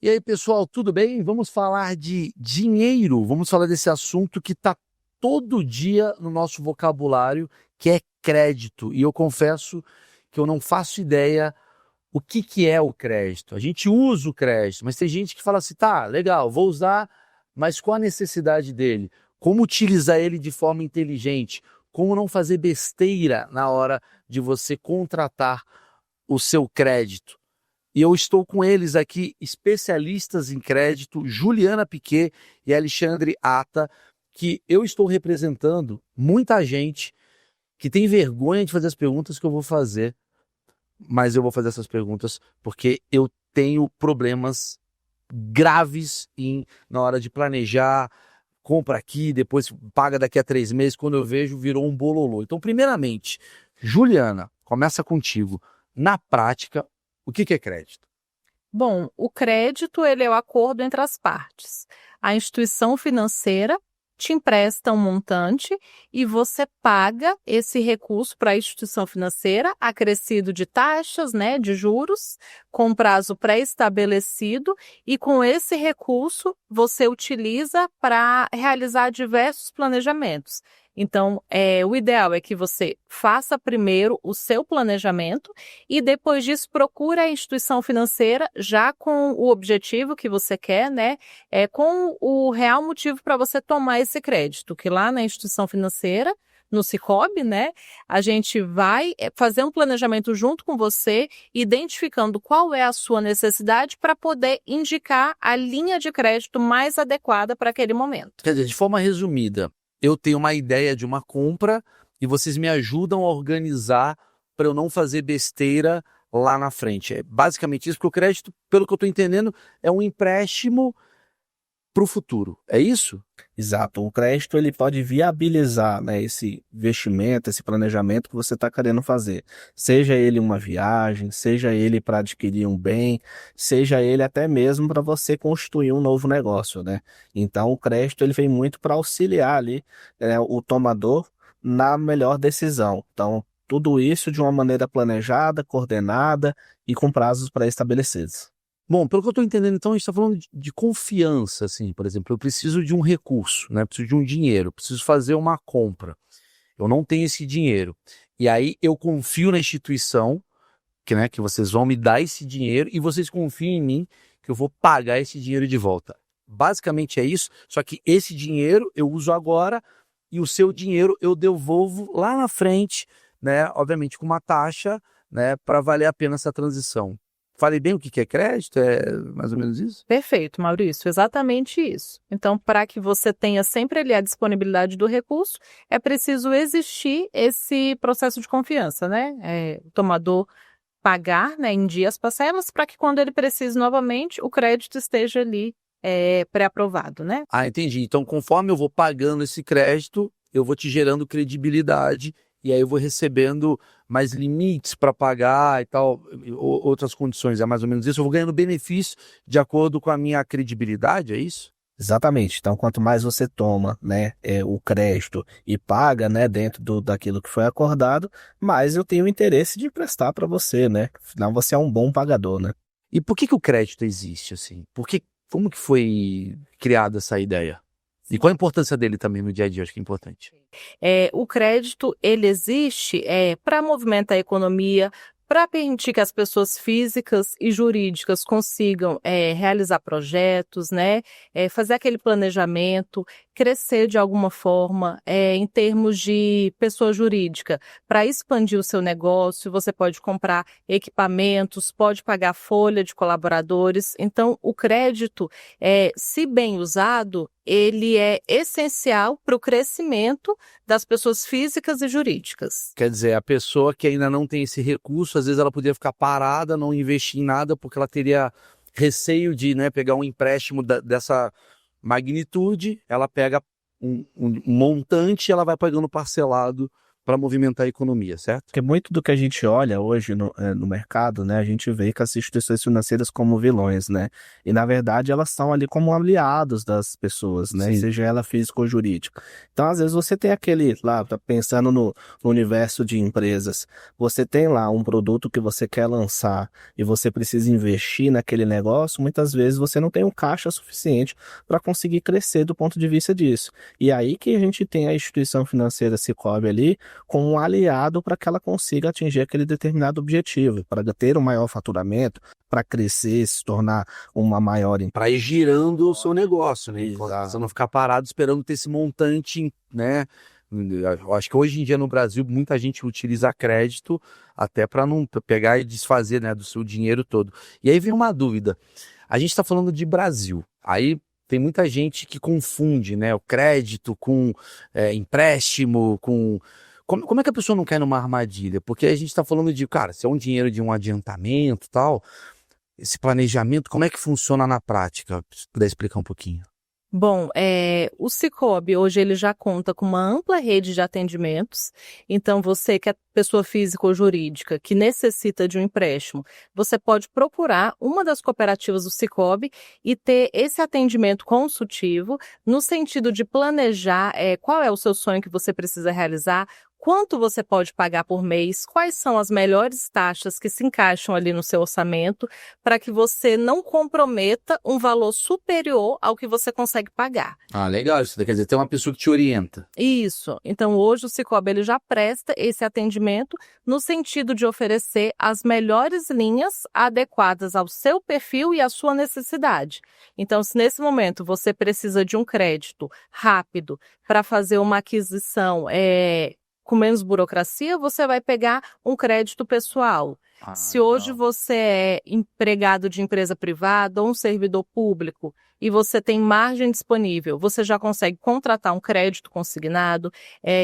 E aí, pessoal, tudo bem? Vamos falar de dinheiro, vamos falar desse assunto que está todo dia no nosso vocabulário, que é crédito. E eu confesso que eu não faço ideia o que é o crédito. A gente usa o crédito, mas tem gente que fala assim, tá, legal, vou usar, mas qual a necessidade dele? Como utilizar ele de forma inteligente? Como não fazer besteira na hora de você contratar o seu crédito? E eu estou com eles aqui, especialistas em crédito, Juliana Piquet e Alexandre Ata, que eu estou representando muita gente que tem vergonha de fazer as perguntas que eu vou fazer, mas eu vou fazer essas perguntas porque eu tenho problemas graves na hora de planejar, compra aqui, depois paga daqui a 3 meses, quando eu vejo virou um bololô. Então, primeiramente, Juliana, começa contigo. Na prática, o que é crédito? Bom, o crédito ele é o acordo entre as partes. A instituição financeira te empresta um montante e você paga esse recurso para a instituição financeira, acrescido de taxas, né, de juros, com prazo pré-estabelecido, e com esse recurso você utiliza para realizar diversos planejamentos. Então, o ideal é que você faça primeiro o seu planejamento e depois disso procure a instituição financeira já com o objetivo que você quer, né? Com o real motivo para você tomar esse crédito, que lá na instituição financeira, no Sicoob, né? A gente vai fazer um planejamento junto com você, identificando qual é a sua necessidade para poder indicar a linha de crédito mais adequada para aquele momento. Quer dizer, de forma resumida, eu tenho uma ideia de uma compra e vocês me ajudam a organizar para eu não fazer besteira lá na frente. É basicamente isso, porque o crédito, pelo que eu estou entendendo, é um empréstimo para o futuro. É isso? Exato. O crédito ele pode viabilizar, né, esse investimento, esse planejamento que você está querendo fazer. Seja ele uma viagem, seja ele para adquirir um bem, seja ele até mesmo para você construir um novo negócio, né? Então o crédito ele vem muito para auxiliar ali o tomador na melhor decisão. Então tudo isso de uma maneira planejada, coordenada e com prazos pré-estabelecidos. Bom, pelo que eu estou entendendo, então, a gente está falando de confiança, assim, por exemplo, eu preciso de um recurso, né? Preciso de um dinheiro, preciso fazer uma compra. Eu não tenho esse dinheiro. E aí eu confio na instituição, que vocês vão me dar esse dinheiro e vocês confiam em mim que eu vou pagar esse dinheiro de volta. Basicamente é isso, só que esse dinheiro eu uso agora e o seu dinheiro eu devolvo lá na frente, né? Obviamente com uma taxa, né? Para valer a pena essa transição. Falei bem o que é crédito? É mais ou menos isso? Perfeito, Maurício, exatamente isso. Então, para que você tenha sempre ali a disponibilidade do recurso, é preciso existir esse processo de confiança, né? O tomador pagar, né, em dia as parcelas para que quando ele precise novamente, o crédito esteja ali pré-aprovado, né? Ah, entendi. Então, conforme eu vou pagando esse crédito, eu vou te gerando credibilidade e aí eu vou recebendo mais limites para pagar e tal, outras condições. É mais ou menos isso? Eu vou ganhando benefício de acordo com a minha credibilidade, é isso? Exatamente. Então, quanto mais você toma, né, o crédito e paga, né, dentro daquilo que foi acordado, mais eu tenho interesse de prestar para você, né? Afinal, você é um bom pagador, né? E por que o crédito existe, assim? Como que foi criada essa ideia? E qual a importância dele também no dia a dia? Acho que é importante. O crédito, ele existe para movimentar a economia, para permitir que as pessoas físicas e jurídicas consigam realizar projetos, né? Fazer aquele planejamento, crescer de alguma forma em termos de pessoa jurídica. Para expandir o seu negócio, você pode comprar equipamentos, pode pagar folha de colaboradores. Então, o crédito, se bem usado, ele é essencial para o crescimento das pessoas físicas e jurídicas. Quer dizer, a pessoa que ainda não tem esse recurso, às vezes ela poderia ficar parada, não investir em nada, porque ela teria receio de, né, pegar um empréstimo dessa magnitude, ela pega um montante e ela vai pagando parcelado para movimentar a economia, certo? Porque muito do que a gente olha hoje no mercado, né, a gente vê que as instituições financeiras como vilões, né? E na verdade elas são ali como aliados das pessoas, né? Sim. Seja ela física ou jurídica. Então, às vezes você tem aquele lá, tá pensando no universo de empresas, você tem lá um produto que você quer lançar e você precisa investir naquele negócio, muitas vezes você não tem um caixa suficiente para conseguir crescer do ponto de vista disso. E aí que a gente tem a instituição financeira Sicoob ali como um aliado para que ela consiga atingir aquele determinado objetivo, para ter um maior faturamento, para crescer, se tornar uma maior empresa. Para ir girando o seu negócio, né? Exato. Você não ficar parado esperando ter esse montante, né? Eu acho que hoje em dia no Brasil muita gente utiliza crédito até para não pegar e desfazer, né, do seu dinheiro todo. E aí vem uma dúvida. A gente está falando de Brasil. Aí tem muita gente que confunde, né, o crédito com empréstimo, com... Como é que a pessoa não cai numa armadilha? Porque a gente está falando de, cara, se é um dinheiro de um adiantamento e tal, esse planejamento, como é que funciona na prática? Se puder explicar um pouquinho. Bom, o Sicoob hoje ele já conta com uma ampla rede de atendimentos, então você que é pessoa física ou jurídica que necessita de um empréstimo, você pode procurar uma das cooperativas do Sicoob e ter esse atendimento consultivo no sentido de planejar qual é o seu sonho que você precisa realizar, quanto você pode pagar por mês, quais são as melhores taxas que se encaixam ali no seu orçamento, para que você não comprometa um valor superior ao que você consegue pagar. Ah, legal. Isso quer dizer, tem uma pessoa que te orienta. Isso. Então, hoje o Sicoob ele já presta esse atendimento no sentido de oferecer as melhores linhas adequadas ao seu perfil e à sua necessidade. Então, se nesse momento você precisa de um crédito rápido para fazer uma aquisição com menos burocracia, você vai pegar um crédito pessoal. Se hoje você é empregado de empresa privada ou um servidor público e você tem margem disponível, você já consegue contratar um crédito consignado,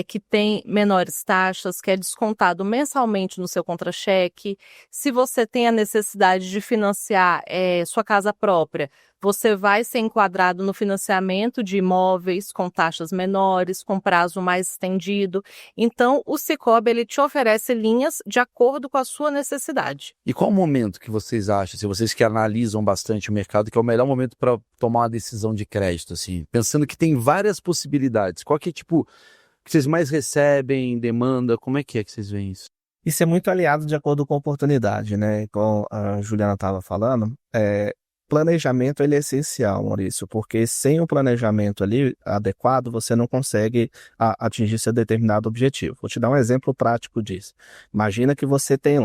que tem menores taxas, que é descontado mensalmente no seu contra-cheque. Se você tem a necessidade de financiar sua casa própria, você vai ser enquadrado no financiamento de imóveis com taxas menores, com prazo mais estendido. Então, o Sicoob ele te oferece linhas de acordo com a sua necessidade. E qual o momento que vocês acham, se vocês que analisam bastante o mercado, que é o melhor momento para tomar uma decisão de crédito, assim, pensando que tem várias possibilidades? Qual que é, tipo, que vocês mais recebem, demanda? Como é que vocês veem isso? Isso é muito aliado de acordo com a oportunidade, né? Como a Juliana estava falando, planejamento ele é essencial, Maurício, porque sem o planejamento ali adequado, você não consegue atingir seu determinado objetivo. Vou te dar um exemplo prático disso. Imagina que você tem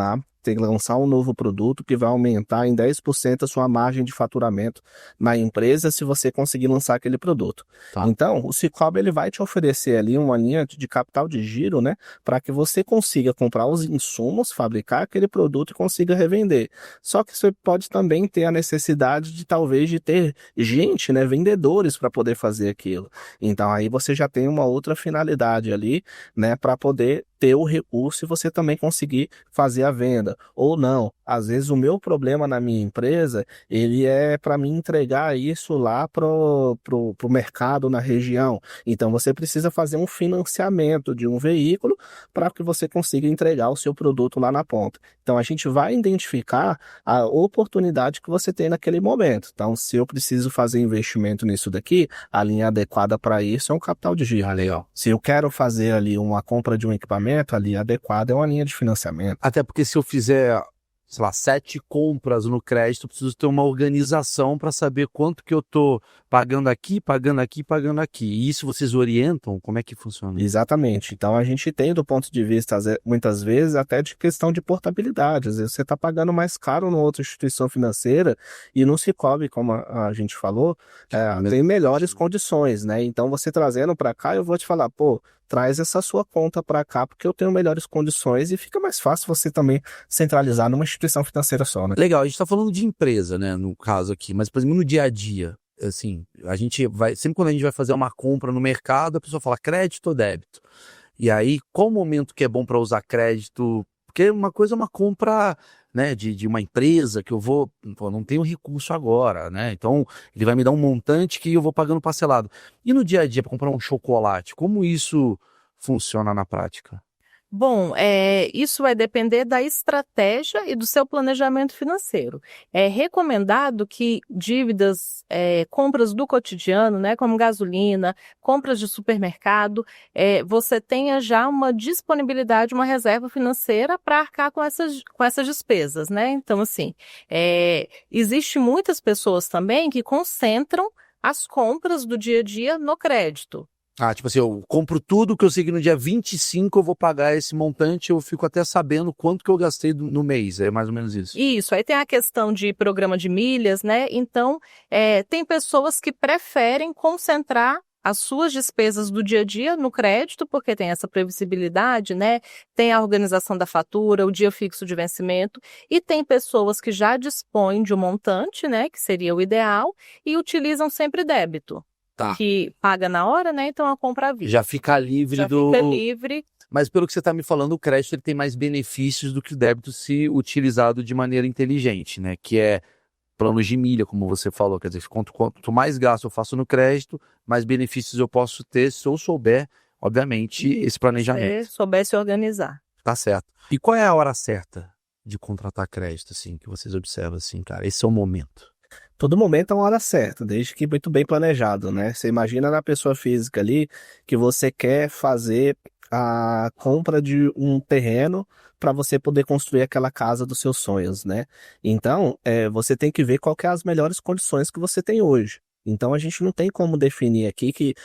que lançar um novo produto que vai aumentar em 10% a sua margem de faturamento na empresa se você conseguir lançar aquele produto. Tá. Então, o Sicoob ele vai te oferecer ali uma linha de capital de giro, né, para que você consiga comprar os insumos, fabricar aquele produto e consiga revender. Só que você pode também ter a necessidade de talvez de ter gente, né, vendedores para poder fazer aquilo. Então, aí você já tem uma outra finalidade ali, né, para poder ter o recurso e você também conseguir fazer a venda. Ou não, às vezes o meu problema na minha empresa, ele é para mim entregar isso lá pro mercado na região. Então você precisa fazer um financiamento de um veículo para que você consiga entregar o seu produto lá na ponta. Então a gente vai identificar a oportunidade que você tem naquele momento. Então se eu preciso fazer investimento nisso daqui, a linha adequada para isso é um capital de giro. Ah, legal. Se eu quero fazer ali uma compra de um equipamento, ali adequada é uma linha de financiamento. Até porque se eu fizer, sei lá, 7 compras no crédito, eu preciso ter uma organização para saber quanto que eu tô pagando aqui, pagando aqui, pagando aqui. E isso vocês orientam? Como é que funciona? Exatamente. Então a gente tem do ponto de vista, muitas vezes, até de questão de portabilidade. Às vezes você está pagando mais caro numa outra instituição financeira e no Sicoob, como a gente falou, tem melhores condições, né? Então você trazendo para cá, eu vou te falar, traz essa sua conta para cá, porque eu tenho melhores condições e fica mais fácil você também centralizar numa instituição financeira só, né? Legal, a gente está falando de empresa, né, no caso aqui, mas, por exemplo, no dia a dia, assim, a gente vai, sempre quando a gente vai fazer uma compra no mercado, a pessoa fala crédito ou débito. E aí, qual o momento que é bom para usar crédito? Porque uma coisa é uma compra, né, de uma empresa que eu não tenho recurso agora, né? Então, ele vai me dar um montante que eu vou pagando parcelado. E no dia a dia, para comprar um chocolate, como isso funciona na prática? Bom, isso vai depender da estratégia e do seu planejamento financeiro. É recomendado que dívidas, compras do cotidiano, né, como gasolina, compras de supermercado, você tenha já uma disponibilidade, uma reserva financeira para arcar com essas despesas, né? Então, assim, existe muitas pessoas também que concentram as compras do dia a dia no crédito. Ah, tipo assim, eu compro tudo que eu sei que no dia 25 eu vou pagar esse montante, eu fico até sabendo quanto que eu gastei no mês, é mais ou menos isso. Isso, aí tem a questão de programa de milhas, né? Então, tem pessoas que preferem concentrar as suas despesas do dia a dia no crédito, porque tem essa previsibilidade, né? Tem a organização da fatura, o dia fixo de vencimento, e tem pessoas que já dispõem de um montante, né? Que seria o ideal, e utilizam sempre débito. Tá. Que paga na hora, né? Então a compra à vista. Já fica livre Já do... fica livre. Mas pelo que você está me falando, o crédito ele tem mais benefícios do que o débito se utilizado de maneira inteligente, né? Que é planos de milha, como você falou. Quer dizer, quanto mais gasto eu faço no crédito, mais benefícios eu posso ter se eu souber, obviamente, esse planejamento. Se souber se organizar. Tá certo. E qual é a hora certa de contratar crédito, assim, que vocês observam, assim, cara? Esse é o momento. Todo momento é uma hora certa, desde que muito bem planejado, né? Você imagina na pessoa física ali que você quer fazer a compra de um terreno para você poder construir aquela casa dos seus sonhos, né? Então, você tem que ver qual que é as melhores condições que você tem hoje. Então, a gente não tem como definir aqui que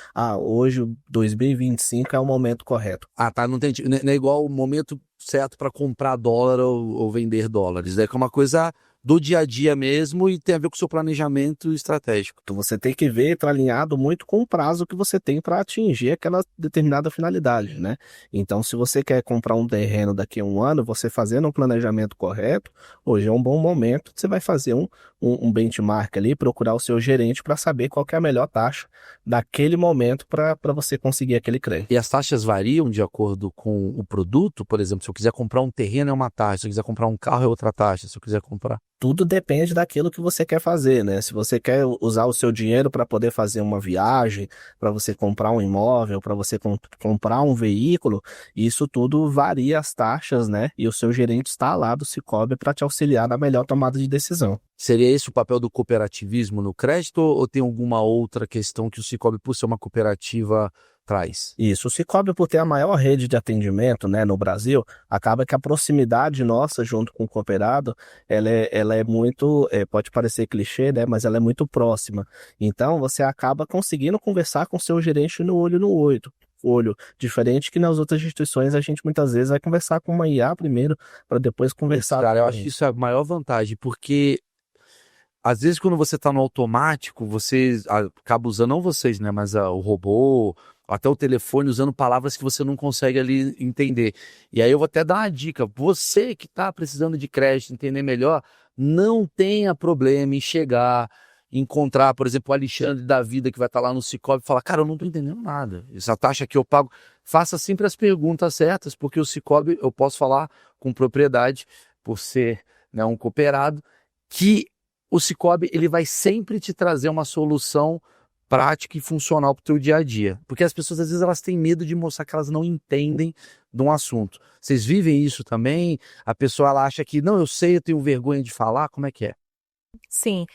hoje, 2025, é o momento correto. Ah, tá, não tem, não é igual o momento certo para comprar dólar ou vender dólares. É uma coisa do dia a dia mesmo e tem a ver com o seu planejamento estratégico. Então você tem que ver, tá alinhado muito com o prazo que você tem para atingir aquela determinada finalidade, né? Então, se você quer comprar um terreno daqui a um ano, você fazendo um planejamento correto, hoje é um bom momento, você vai fazer um benchmark ali, procurar o seu gerente para saber qual que é a melhor taxa daquele momento para você conseguir aquele crédito. E as taxas variam de acordo com o produto? Por exemplo, se eu quiser comprar um terreno é uma taxa, se eu quiser comprar um carro é outra taxa, se eu quiser comprar... Tudo depende daquilo que você quer fazer, né? Se você quer usar o seu dinheiro para poder fazer uma viagem, para você comprar um imóvel, para você comprar um veículo, isso tudo varia as taxas, né? E o seu gerente está lá do Sicoob para te auxiliar na melhor tomada de decisão. Seria esse o papel do cooperativismo no crédito ou tem alguma outra questão que o Sicoob, por ser uma cooperativa, traz? Isso, o Sicoob, por ter a maior rede de atendimento, né, no Brasil, acaba que a proximidade nossa junto com o cooperado, ela é muito, pode parecer clichê, né, mas ela é muito próxima. Então, você acaba conseguindo conversar com o seu gerente no olho, diferente que nas outras instituições a gente muitas vezes vai conversar com uma IA primeiro, para depois conversar Cara, eu com acho que isso é a maior vantagem, porque às vezes quando você está no automático, você acaba usando, não vocês, né, mas o robô, até o telefone, usando palavras que você não consegue ali entender. E aí eu vou até dar uma dica, você que está precisando de crédito, entender melhor, não tenha problema em chegar, encontrar, por exemplo, o Alexandre da vida que vai estar lá no Sicoob e falar, cara, eu não estou entendendo nada, essa taxa que eu pago, faça sempre as perguntas certas, porque o Sicoob, eu posso falar com propriedade, por ser, né, um cooperado, que o Sicoob, ele vai sempre te trazer uma solução prática e funcional para o teu dia a dia. Porque as pessoas, às vezes, elas têm medo de mostrar que elas não entendem de um assunto. Vocês vivem isso também? A pessoa, ela acha que, não, eu sei, eu tenho vergonha de falar, como é que é? Sim,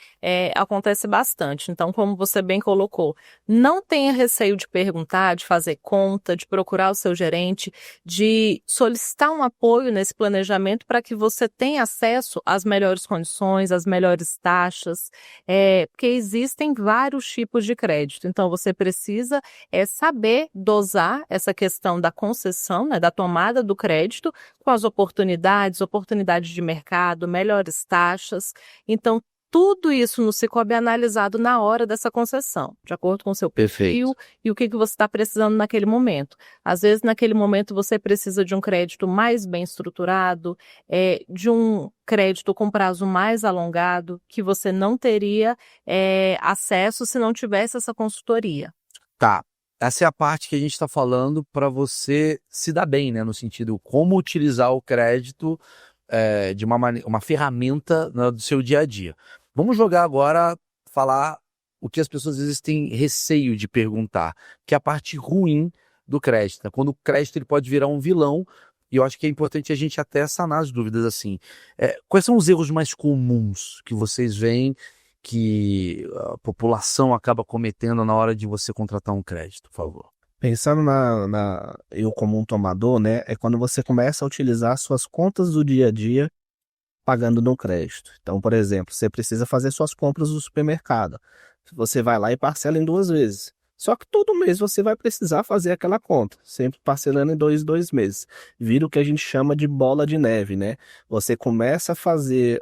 acontece bastante. Então, como você bem colocou, não tenha receio de perguntar, de fazer conta, de procurar o seu gerente, de solicitar um apoio nesse planejamento para que você tenha acesso às melhores condições, às melhores taxas, porque existem vários tipos de crédito. Então, você precisa saber dosar essa questão da concessão, né, da tomada do crédito com as oportunidades de mercado, melhores taxas. Então, tudo isso no Sicoob é analisado na hora dessa concessão, de acordo com o seu perfil e o que você está precisando naquele momento. Às vezes, naquele momento, você precisa de um crédito mais bem estruturado, de um crédito com prazo mais alongado, que você não teria acesso se não tivesse essa consultoria. Tá. Essa é a parte que a gente está falando para você se dar bem, né? No sentido, como utilizar o crédito de uma ferramenta, né, do seu dia a dia. Vamos jogar agora, falar o que as pessoas às vezes têm receio de perguntar, que é a parte ruim do crédito. Né? Quando o crédito ele pode virar um vilão, E eu acho que é importante a gente até sanar as dúvidas assim. Quais são os erros mais comuns que vocês veem que a população acaba cometendo na hora de você contratar um crédito, por favor? Pensando eu como um tomador, né, é quando você começa a utilizar suas contas do dia a dia pagando no crédito. Então, por exemplo, você precisa fazer suas compras no supermercado. Você vai lá e parcela em 2 vezes. Só que todo mês você vai precisar fazer aquela conta, sempre parcelando em 2 meses. Vira o que a gente chama de bola de neve, né? Você começa a fazer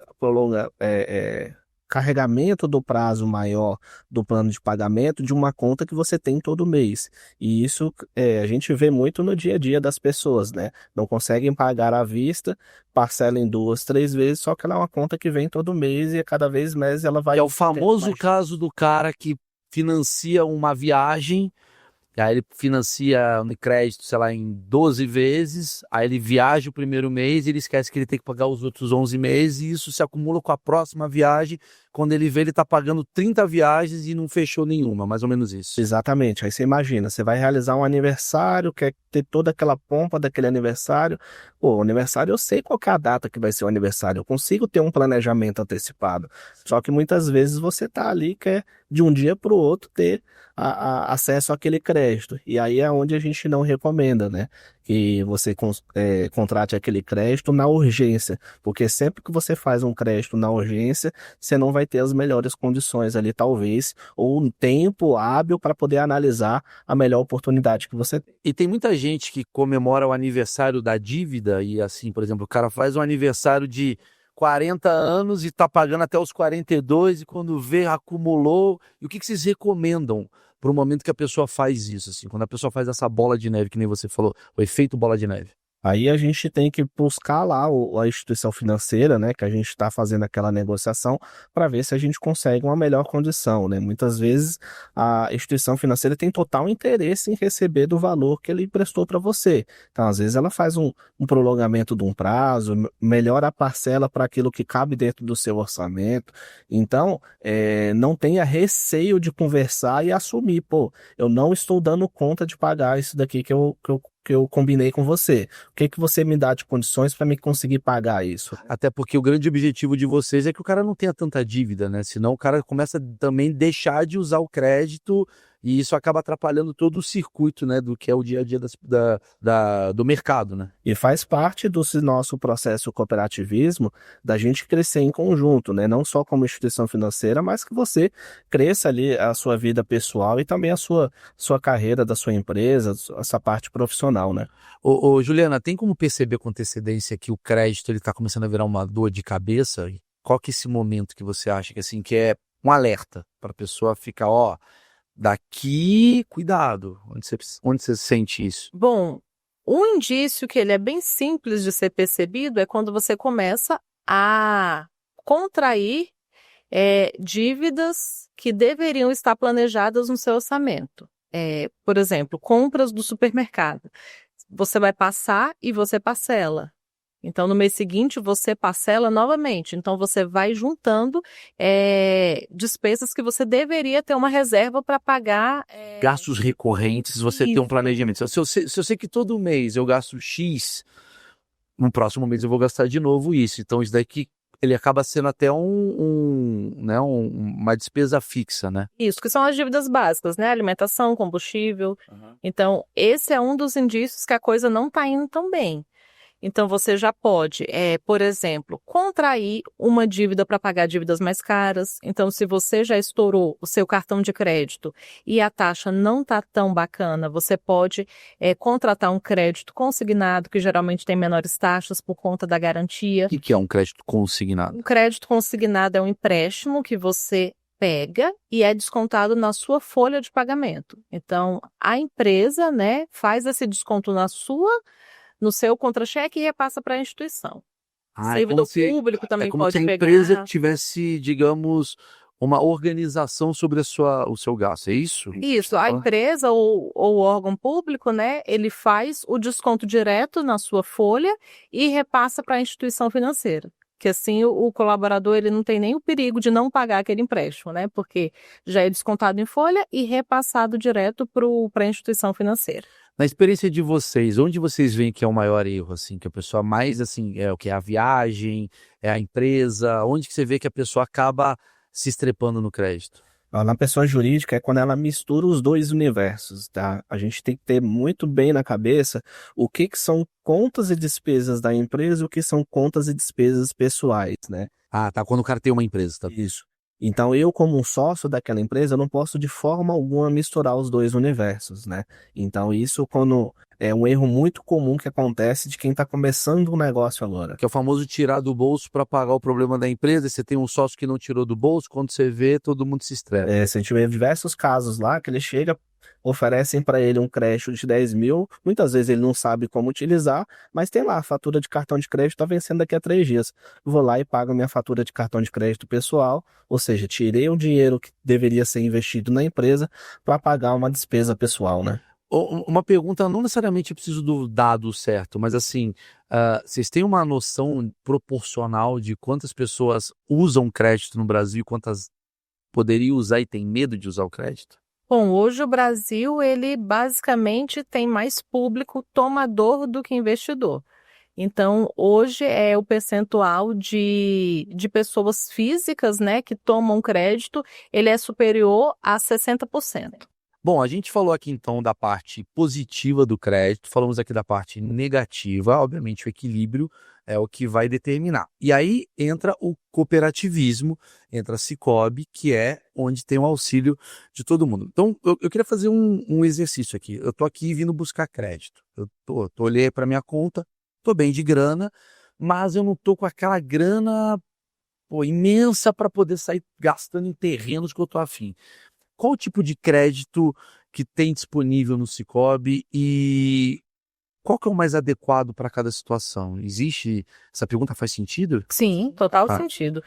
carregamento do prazo maior do plano de pagamento de uma conta que você tem todo mês. E isso a gente vê muito no dia a dia das pessoas, né? Não conseguem pagar à vista, parcela em 2, 3 vezes, só que ela é uma conta que vem todo mês e cada vez mais ela vai... É o famoso caso do cara que financia uma viagem, aí ele financia no crédito, sei lá, em 12 vezes, aí ele viaja o primeiro mês e ele esquece que ele tem que pagar os outros 11 meses e isso se acumula com a próxima viagem, quando ele vê ele tá pagando 30 viagens e não fechou nenhuma, mais ou menos isso. Exatamente, aí você imagina, você vai realizar um aniversário, quer ter toda aquela pompa daquele aniversário. Pô, o aniversário eu sei qual que é a data que vai ser o aniversário, eu consigo ter um planejamento antecipado, só que muitas vezes você tá ali, quer de um dia para o outro ter acesso àquele crédito, e aí é onde a gente não recomenda, né, que você contrate aquele crédito na urgência, porque sempre que você faz um crédito na urgência, você não vai ter as melhores condições ali, talvez, ou um tempo hábil para poder analisar a melhor oportunidade que você tem. E tem muita gente que comemora o aniversário da dívida e assim, por exemplo, o cara faz um aniversário de 40 anos e tá pagando até os 42 e quando vê, acumulou. E o que vocês recomendam para o momento que a pessoa faz isso, assim, quando a pessoa faz essa bola de neve, que nem você falou, o efeito bola de neve? Aí a gente tem que buscar lá a instituição financeira, né, que a gente está fazendo aquela negociação, para ver se a gente consegue uma melhor condição, né? Muitas vezes a instituição financeira tem total interesse em receber do valor que ele emprestou para você. Então, às vezes ela faz um prolongamento de um prazo, melhora a parcela para aquilo que cabe dentro do seu orçamento. Então, não tenha receio de conversar e assumir, pô, eu não estou dando conta de pagar isso daqui que eu combinei com você. O que você me dá de condições para me conseguir pagar isso? Até porque o grande objetivo de vocês é que o cara não tenha tanta dívida, né? Senão o cara começa também a deixar de usar o crédito e isso acaba atrapalhando todo o circuito, né? Do que é o dia a dia do mercado, né? E faz parte do nosso processo cooperativismo da gente crescer em conjunto, né? Não só como instituição financeira, mas que você cresça ali a sua vida pessoal e também a sua carreira da sua empresa, essa parte profissional, né? Ô, Juliana, tem como perceber com antecedência que o crédito ele tá começando a virar uma dor de cabeça? Qual que é esse momento que você acha que assim que é um alerta para a pessoa ficar, ó, daqui, cuidado, onde você sente isso? Bom, um indício que ele é bem simples de ser percebido é quando você começa a contrair dívidas que deveriam estar planejadas no seu orçamento. Por exemplo, compras do supermercado. Você vai passar e você parcela. Então, no mês seguinte, você parcela novamente. Então, você vai juntando despesas que você deveria ter uma reserva para pagar. Gastos recorrentes, você tem um planejamento. Se eu sei que todo mês eu gasto X, no próximo mês eu vou gastar de novo isso. Então, isso daqui ele acaba sendo até uma despesa fixa, né? Isso, que são as dívidas básicas, né? Alimentação, combustível. Uhum. Então, esse é um dos indícios que a coisa não está indo tão bem. Então, você já pode, por exemplo, contrair uma dívida para pagar dívidas mais caras. Então, se você já estourou o seu cartão de crédito e a taxa não está tão bacana, você pode contratar um crédito consignado, que geralmente tem menores taxas por conta da garantia. O que é um crédito consignado? Um crédito consignado é um empréstimo que você pega e é descontado na sua folha de pagamento. Então, a empresa, né, faz esse desconto no seu contra-cheque e repassa para a instituição. Servidor público também pode pegar. É como se a empresa tivesse, digamos, uma organização sobre o seu gasto, é isso? Isso, a empresa ou o órgão público, né, ele faz o desconto direto na sua folha e repassa para a instituição financeira. Que assim o colaborador ele não tem nem o perigo de não pagar aquele empréstimo, né? Porque já é descontado em folha e repassado direto para a instituição financeira. Na experiência de vocês, onde vocês veem que é o maior erro, assim, que a pessoa mais, assim, é o que? É a viagem, é a empresa? Onde que você vê que a pessoa acaba se estrepando no crédito? Ó, na pessoa jurídica é quando ela mistura os dois universos, tá? A gente tem que ter muito bem na cabeça o que são contas e despesas da empresa e o que são contas e despesas pessoais, né? Ah, tá, quando o cara tem uma empresa, tá? Isso. Então, eu, como um sócio daquela empresa, eu não posso de forma alguma misturar os dois universos, né? Então, isso quando é um erro muito comum que acontece de quem está começando um negócio agora. Que é o famoso tirar do bolso para pagar o problema da empresa, e você tem um sócio que não tirou do bolso, quando você vê, todo mundo se estressa. Se a gente vê diversos casos lá que ele chega, oferecem para ele um crédito de 10 mil, muitas vezes ele não sabe como utilizar, mas tem lá, a fatura de cartão de crédito está vencendo daqui a 3 dias. Vou lá e pago minha fatura de cartão de crédito pessoal, ou seja, tirei o dinheiro que deveria ser investido na empresa para pagar uma despesa pessoal, né? Uma pergunta, não necessariamente eu preciso do dado certo, mas assim, vocês têm uma noção proporcional de quantas pessoas usam crédito no Brasil e quantas poderiam usar e têm medo de usar o crédito? Bom, hoje o Brasil, ele basicamente tem mais público tomador do que investidor. Então, hoje é o percentual de pessoas físicas, né, que tomam crédito, ele é superior a 60%. Bom, a gente falou aqui então da parte positiva do crédito, falamos aqui da parte negativa, obviamente o equilíbrio é o que vai determinar. E aí entra o cooperativismo, entra a Sicoob, que é onde tem o auxílio de todo mundo. Então, eu queria fazer um exercício aqui. Eu tô aqui vindo buscar crédito. Olhei para minha conta, tô bem de grana, mas eu não tô com aquela grana, imensa para poder sair gastando em terrenos que eu tô afim. Qual o tipo de crédito que tem disponível no Sicoob e qual que é o mais adequado para cada situação? Existe essa pergunta faz sentido? Sim, total Tá. sentido.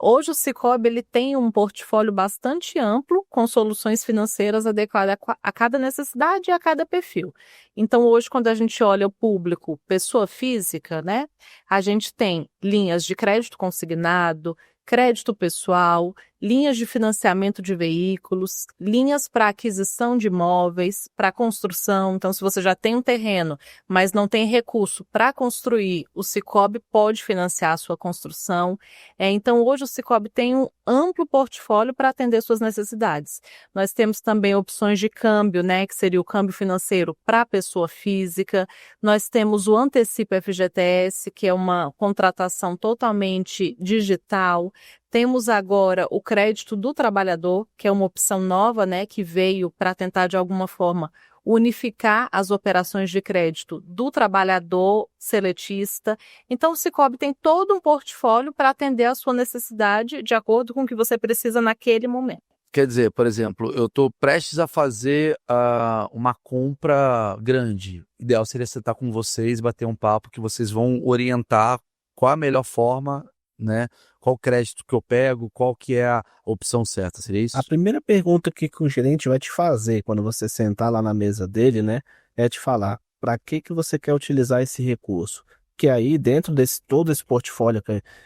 Hoje o Sicoob ele tem um portfólio bastante amplo, com soluções financeiras adequadas a cada necessidade e a cada perfil. Então, hoje, quando a gente olha o público, pessoa física, né, a gente tem linhas de crédito consignado, crédito pessoal, linhas de financiamento de veículos, linhas para aquisição de imóveis, para construção. Então, se você já tem um terreno, mas não tem recurso para construir, o Sicoob pode financiar a sua construção. Então, hoje o Sicoob tem um amplo portfólio para atender suas necessidades. Nós temos também opções de câmbio, né, que seria o câmbio financeiro para a pessoa física. Nós temos o Antecipa FGTS, que é uma contratação totalmente digital. Temos agora o crédito do trabalhador, que é uma opção nova, né, que veio para tentar, de alguma forma, unificar as operações de crédito do trabalhador seletista. Então, o Sicoob tem todo um portfólio para atender a sua necessidade de acordo com o que você precisa naquele momento. Quer dizer, por exemplo, eu estou prestes a fazer uma compra grande. O ideal seria sentar com vocês, bater um papo, que vocês vão orientar qual a melhor forma, né? Qual crédito que eu pego, qual que é a opção certa, seria isso? A primeira pergunta que o gerente vai te fazer quando você sentar lá na mesa dele, né, é te falar para que você quer utilizar esse recurso. Que aí, dentro desse todo esse portfólio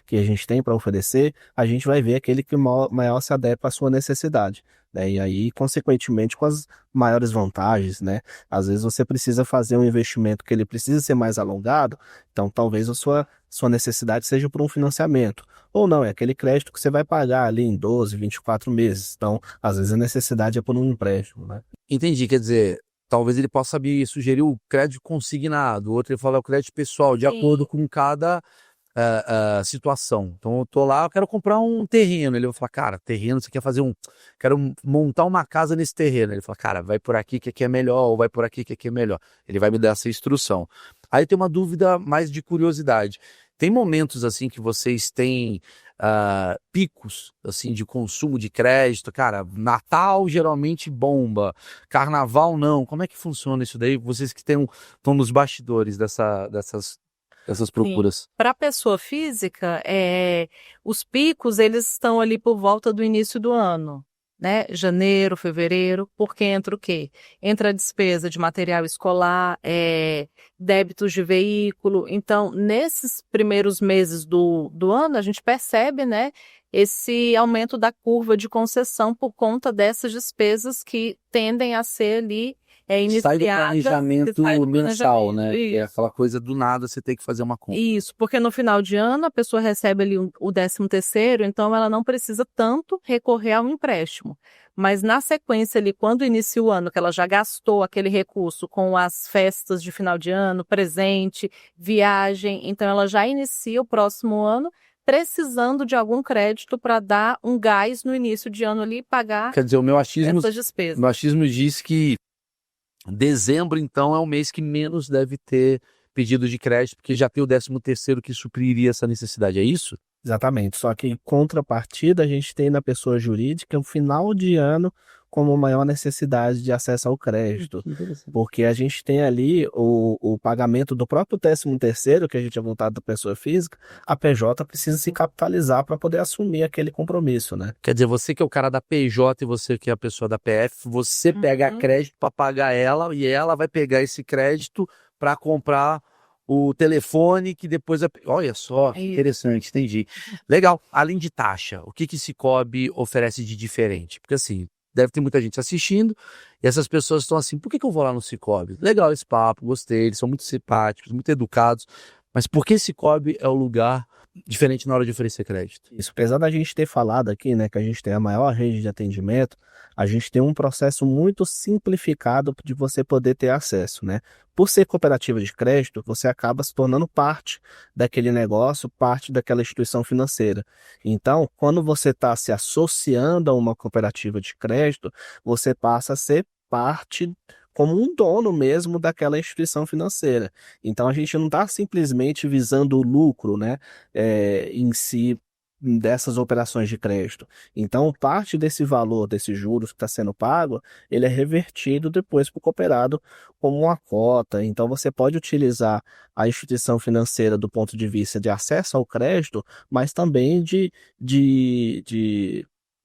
que a gente tem para oferecer, a gente vai ver aquele que maior se adequa à sua necessidade, né? E aí, consequentemente, com as maiores vantagens, né? Às vezes você precisa fazer um investimento que ele precisa ser mais alongado, então talvez a sua necessidade seja por um financiamento. Ou não, é aquele crédito que você vai pagar ali em 12, 24 meses. Então, às vezes a necessidade é por um empréstimo, né? Entendi, quer dizer, talvez ele possa me sugerir o crédito consignado, o outro ele fala o crédito pessoal, de acordo com cada situação. Então eu tô lá, eu quero comprar um terreno, ele vai falar, cara, terreno, você quer fazer quero montar uma casa nesse terreno. Ele fala, cara, vai por aqui que aqui é melhor, ou vai por aqui que aqui é melhor. Ele vai me dar essa instrução. Aí tem uma dúvida mais de curiosidade. Tem momentos assim que vocês têm picos assim de consumo de crédito, cara, Natal geralmente bomba, Carnaval não, como é que funciona isso daí? Vocês que estão nos bastidores dessas procuras. Para a pessoa física, os picos eles estão ali por volta do início do ano, né? Janeiro, fevereiro, porque entra o quê? Entra a despesa de material escolar, débitos de veículo. Então, nesses primeiros meses do ano, a gente percebe, né, esse aumento da curva de concessão por conta dessas despesas que tendem a ser ali é Sai do iniciada... planejamento sai do mensal, né? planejamento, Que é aquela coisa do nada você tem que fazer uma compra. Isso, porque no final de ano a pessoa recebe ali o 13º, então ela não precisa tanto recorrer ao empréstimo. Mas na sequência ali, quando inicia o ano, que ela já gastou aquele recurso com as festas de final de ano, presente, viagem, então ela já inicia o próximo ano precisando de algum crédito para dar um gás no início de ano ali e pagar Quer dizer, o meu essas despesas. achismo diz que dezembro, então, é o mês que menos deve ter pedido de crédito, porque já tem o 13º que supriria essa necessidade, é isso? Exatamente, só que em contrapartida a gente tem na pessoa jurídica o final de ano como maior necessidade de acesso ao crédito, porque a gente tem ali o pagamento do próprio 13º, que a gente é voltado da pessoa física, a PJ precisa se capitalizar para poder assumir aquele compromisso, né? Quer dizer, você que é o cara da PJ e você que é a pessoa da PF, você pega crédito para pagar ela e ela vai pegar esse crédito para comprar o telefone que depois... Olha só, É isso. interessante, entendi. Legal. Além de taxa, o que que Sicoob oferece de diferente? Porque assim, deve ter muita gente assistindo e essas pessoas estão assim, por que que eu vou lá no Sicoob? Legal esse papo, gostei, eles são muito simpáticos, muito educados, mas por que Sicoob é o lugar diferente na hora de oferecer crédito? Isso, apesar da gente ter falado aqui, né, que a gente tem a maior rede de atendimento, a gente tem um processo muito simplificado de você poder ter acesso, né? Por ser cooperativa de crédito, você acaba se tornando parte daquele negócio, parte daquela instituição financeira. Então, quando você está se associando a uma cooperativa de crédito, você passa a ser parte como um dono mesmo daquela instituição financeira. Então, a gente não está simplesmente visando o lucro, né, em si, dessas operações de crédito. Então, parte desse valor, desses juros que está sendo pago, ele é revertido depois para o cooperado como uma cota. Então, você pode utilizar a instituição financeira do ponto de vista de acesso ao crédito, mas também de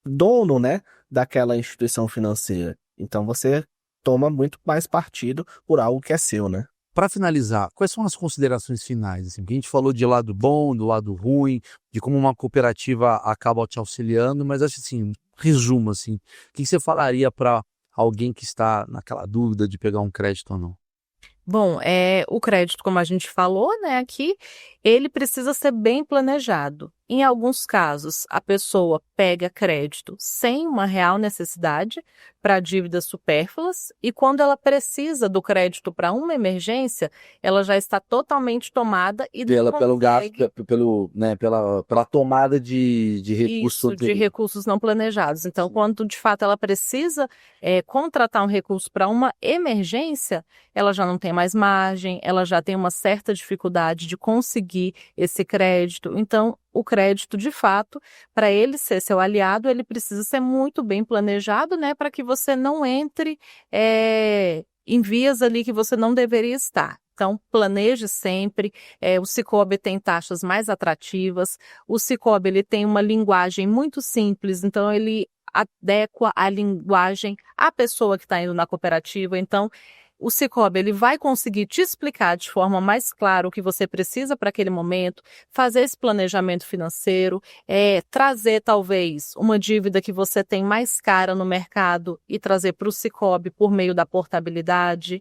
dono, né, daquela instituição financeira. Então, você toma muito mais partido por algo que é seu, né? Para finalizar, quais são as considerações finais? Assim, porque a gente falou de lado bom, do lado ruim, de como uma cooperativa acaba te auxiliando, mas acho assim, resumo assim, o que você falaria para alguém que está naquela dúvida de pegar um crédito ou não? Bom, o crédito, como a gente falou, né, aqui, ele precisa ser bem planejado. Em alguns casos, a pessoa pega crédito sem uma real necessidade para dívidas supérfluas e quando ela precisa do crédito para uma emergência, ela já está totalmente tomada e não Pelo gasto, consegue pela tomada de recurso isso, de recursos não planejados. Então, quando de fato ela precisa contratar um recurso para uma emergência, ela já não tem mais margem, ela já tem uma certa dificuldade de conseguir esse crédito. Então, o crédito, de fato, para ele ser seu aliado, ele precisa ser muito bem planejado, né, para que você não entre em vias ali que você não deveria estar. Então, planeje sempre. O Sicoob tem taxas mais atrativas. O Sicoob, ele tem uma linguagem muito simples, então ele adequa a linguagem à pessoa que está indo na cooperativa. Então, o Sicoob, ele vai conseguir te explicar de forma mais clara o que você precisa para aquele momento, fazer esse planejamento financeiro, trazer talvez uma dívida que você tem mais cara no mercado e trazer para o Sicoob por meio da portabilidade,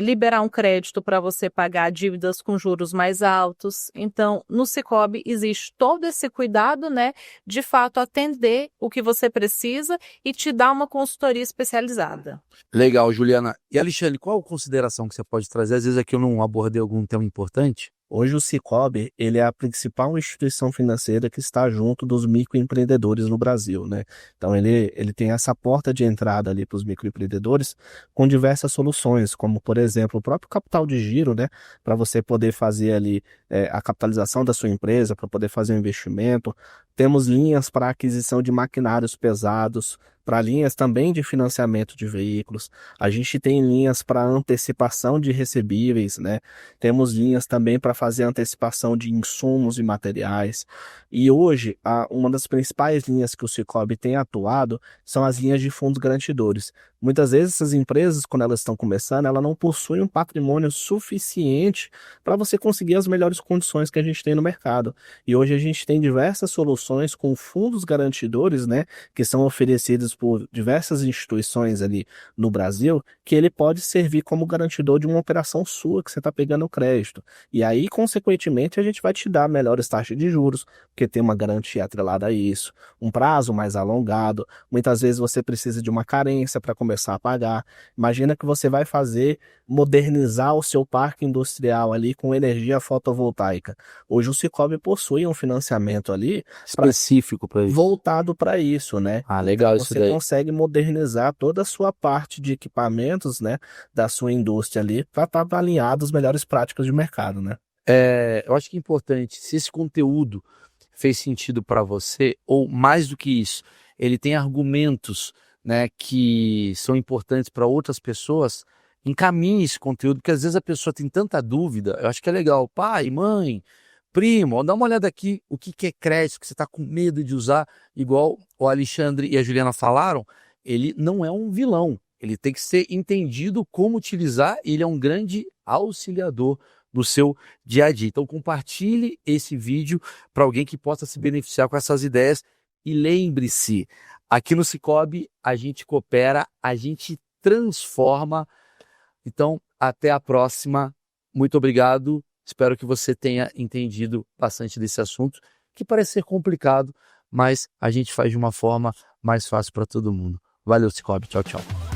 liberar um crédito para você pagar dívidas com juros mais altos. Então, no Sicoob existe todo esse cuidado, né, de fato atender o que você precisa e te dar uma consultoria especializada. Legal, Juliana. E Alexandre, qual a consideração que você pode trazer? Às vezes aqui eu não abordei algum tema importante. Hoje o Sicoob, ele é a principal instituição financeira que está junto dos microempreendedores no Brasil, né? Então ele tem essa porta de entrada ali para os microempreendedores com diversas soluções, como por exemplo o próprio capital de giro, né? Para você poder fazer ali a capitalização da sua empresa, para poder fazer um investimento. Temos linhas para aquisição de maquinários pesados, para linhas também de financiamento de veículos. A gente tem linhas para antecipação de recebíveis, né? Temos linhas também para fazer antecipação de insumos e materiais. E hoje, uma das principais linhas que o Sicoob tem atuado são as linhas de fundos garantidores. Muitas vezes essas empresas, quando elas estão começando, ela não possui um patrimônio suficiente para você conseguir as melhores condições que a gente tem no mercado. E hoje a gente tem diversas soluções com fundos garantidores, né, que são oferecidos por diversas instituições ali no Brasil, que ele pode servir como garantidor de uma operação sua que você está pegando o crédito. E aí, consequentemente, a gente vai te dar melhores taxas de juros, porque tem uma garantia atrelada a isso, um prazo mais alongado. Muitas vezes você precisa de uma carência para começar a pagar. Imagina que você vai modernizar o seu parque industrial ali com energia fotovoltaica. Hoje o Sicoob possui um financiamento ali Específico para isso. voltado para isso, né? Ah, legal Então, isso você daí. consegue modernizar toda a sua parte de equipamentos, né, da sua indústria ali, para estar alinhado às melhores práticas de mercado, né? Eu acho que é importante, se esse conteúdo fez sentido para você, ou mais do que isso, ele tem argumentos, né, que são importantes para outras pessoas, encaminhe esse conteúdo, porque às vezes a pessoa tem tanta dúvida. Eu acho que é legal, pai, mãe, primo, ó, dá uma olhada aqui, o que é crédito, que você está com medo de usar, igual o Alexandre e a Juliana falaram, ele não é um vilão, ele tem que ser entendido como utilizar, ele é um grande auxiliador no seu dia a dia. Então compartilhe esse vídeo para alguém que possa se beneficiar com essas ideias e lembre-se, aqui no Sicoob a gente coopera, a gente transforma. Então até a próxima, muito obrigado, espero que você tenha entendido bastante desse assunto, que parece ser complicado, mas a gente faz de uma forma mais fácil para todo mundo. Valeu, Sicoob, tchau, tchau.